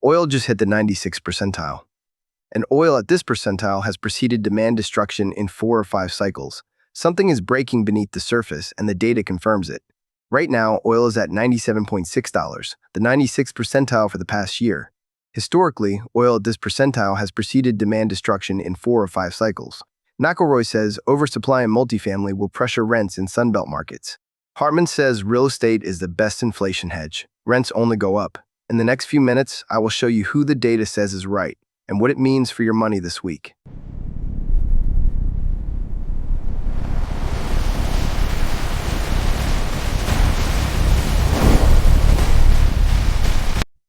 Oil just hit the 96th percentile. And oil at this percentile has preceded demand destruction in 4 or 5 cycles. Something is breaking beneath the surface, and the data confirms it. Right now, oil is at $97.6, the 96th percentile for the past year. Historically, oil at this percentile has preceded demand destruction in 4 or 5 cycles. McElroy says oversupply in multifamily will pressure rents in Sunbelt markets. Hartman says real estate is the best inflation hedge. Rents only go up. In the next few minutes, I will show you who the data says is right and what it means for your money this week.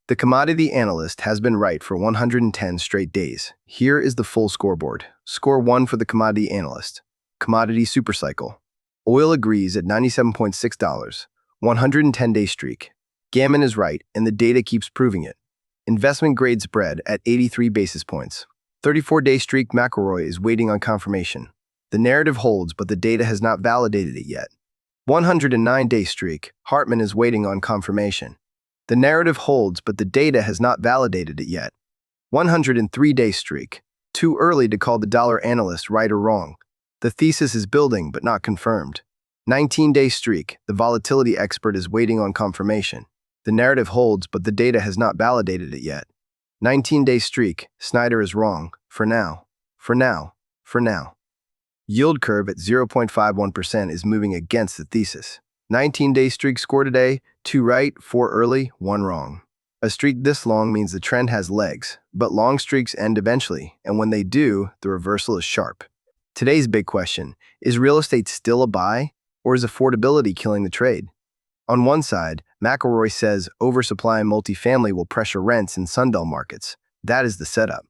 The commodity analyst has been right for 110 straight days. Here is the full scoreboard. Score 1 for the commodity analyst. Commodity supercycle. Oil agrees at $97.6, 110-day streak. Gammon is right, and the data keeps proving it. Investment grade spread at 83 basis points. 34-day streak. McElroy is waiting on confirmation. The narrative holds, but the data has not validated it yet. 109-day streak. Hartman is waiting on confirmation. The narrative holds, but the data has not validated it yet. 103-day streak. Too early to call the dollar analyst right or wrong. The thesis is building, but not confirmed. 19-day streak. The volatility expert is waiting on confirmation. The narrative holds, but the data has not validated it yet. 19-day streak. Snyder is wrong. For now. For now. For now. Yield curve at 0.51% is moving against the thesis. 19-day streak score today, 2 right, 4 early, 1 wrong. A streak this long means the trend has legs, but long streaks end eventually, and when they do, the reversal is sharp. Today's big question, is real estate still a buy, or is affordability killing the trade? On one side, McElroy says oversupply in multifamily will pressure rents in Sunbelt markets. That is the setup.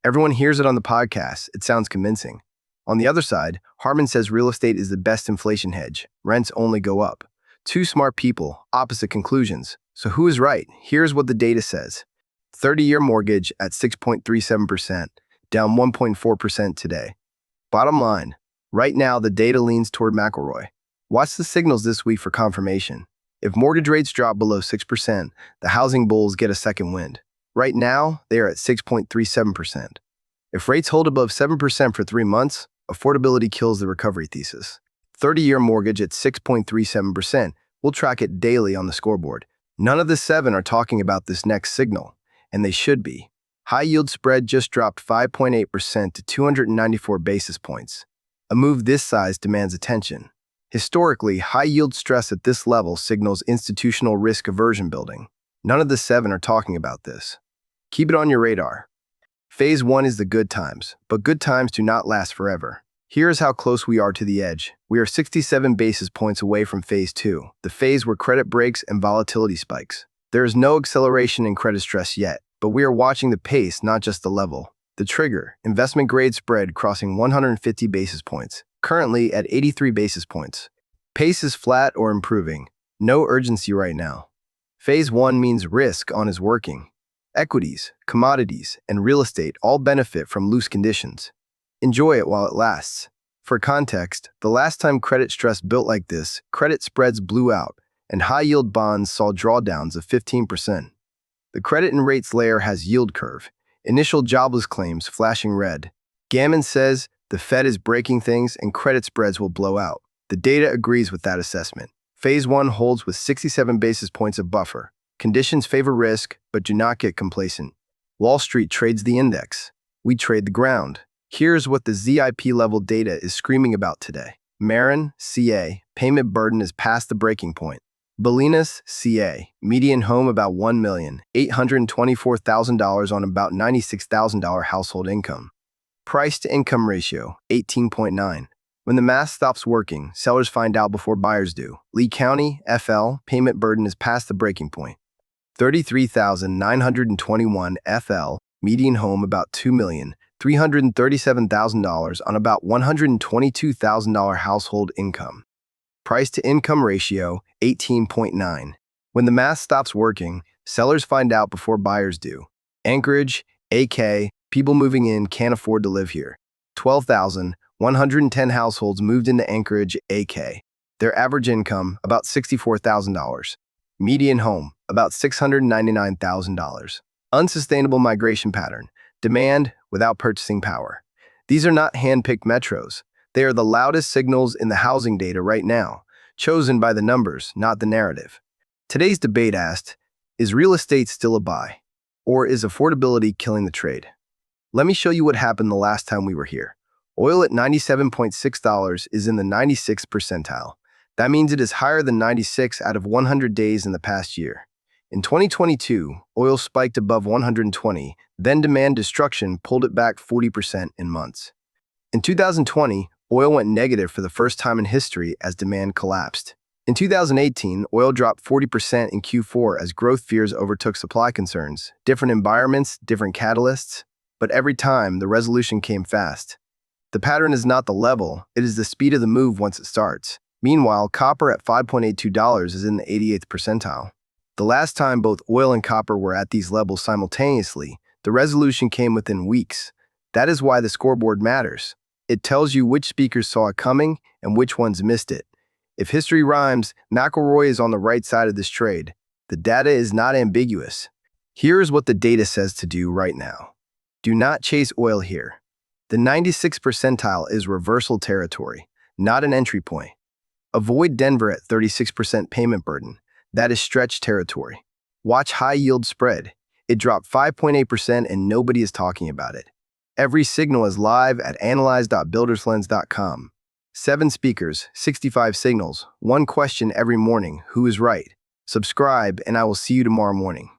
Everyone hears it on the podcast, it sounds convincing. On the other side, Hartman says real estate is the best inflation hedge. Rents only go up. Two smart people, opposite conclusions. So who is right? Here's what the data says. 30-year mortgage at 6.37%, down 1.4% today. Bottom line, right now the data leans toward McElroy. Watch the signals this week for confirmation. If mortgage rates drop below 6%, the housing bulls get a second wind. Right now, they are at 6.37%. If rates hold above 7% for 3 months, affordability kills the recovery thesis. 30-year mortgage at 6.37%. We'll track it daily on the scoreboard. None of the 7 are talking about this next signal, and they should be. High-yield spread just dropped 5.8% to 294 basis points. A move this size demands attention. Historically, high-yield stress at this level signals institutional risk aversion building. None of the 7 are talking about this. Keep it on your radar. Phase 1 is the good times, but good times do not last forever. Here is how close we are to the edge. We are 67 basis points away from Phase 2, the phase where credit breaks and volatility spikes. There is no acceleration in credit stress yet, but we are watching the pace, not just the level. The trigger, investment grade spread crossing 150 basis points, currently at 83 basis points. Pace is flat or improving. No urgency right now. Phase 1 means risk on is working. Equities, commodities, and real estate all benefit from loose conditions. Enjoy it while it lasts. For context, the last time credit stress built like this, credit spreads blew out, and high-yield bonds saw drawdowns of 15%. The credit and rates layer has yield curve, initial jobless claims flashing red. Gammon says the Fed is breaking things and credit spreads will blow out. The data agrees with that assessment. Phase 1 holds with 67 basis points of buffer. Conditions favor risk, but do not get complacent. Wall Street trades the index. We trade the ground. Here's what the ZIP level data is screaming about today. Marin, CA, payment burden is past the breaking point. Bolinas, CA, median home about $1,824,000 on about $96,000 household income. Price to income ratio, 18.9. When the math stops working, sellers find out before buyers do. Lee County, FL, payment burden is past the breaking point. 33,921 FL, median home about $2,337,000 on about $122,000 household income. Price to income ratio, 18.9. When the math stops working, sellers find out before buyers do. Anchorage, AK, people moving in can't afford to live here. 12,110 households moved into Anchorage, AK. Their average income, about $64,000. Median home, about $699,000. Unsustainable migration pattern. Demand without purchasing power. These are not hand-picked metros. They are the loudest signals in the housing data right now, chosen by the numbers, not the narrative. Today's debate asked, is real estate still a buy? Or is affordability killing the trade? Let me show you what happened the last time we were here. Oil at $97.6 is in the 96th percentile. That means it is higher than 96 out of 100 days in the past year. In 2022, oil spiked above 120, then demand destruction pulled it back 40% in months. In 2020, oil went negative for the first time in history as demand collapsed. In 2018, oil dropped 40% in Q4 as growth fears overtook supply concerns. Different environments, different catalysts, but every time the resolution came fast. The pattern is not the level, it is the speed of the move once it starts. Meanwhile, copper at $5.82 is in the 88th percentile. The last time both oil and copper were at these levels simultaneously, the resolution came within weeks. That is why the scoreboard matters. It tells you which speakers saw it coming and which ones missed it. If history rhymes, McElroy is on the right side of this trade. The data is not ambiguous. Here is what the data says to do right now. Do not chase oil here. The 96th percentile is reversal territory, not an entry point. Avoid Denver at 36% payment burden. That is stretch territory. Watch high yield spread. It dropped 5.8% and nobody is talking about it. Every signal is live at analyze.builderslens.com. 7 speakers, 65 signals, 1 question every morning. Who is right? Subscribe and I will see you tomorrow morning.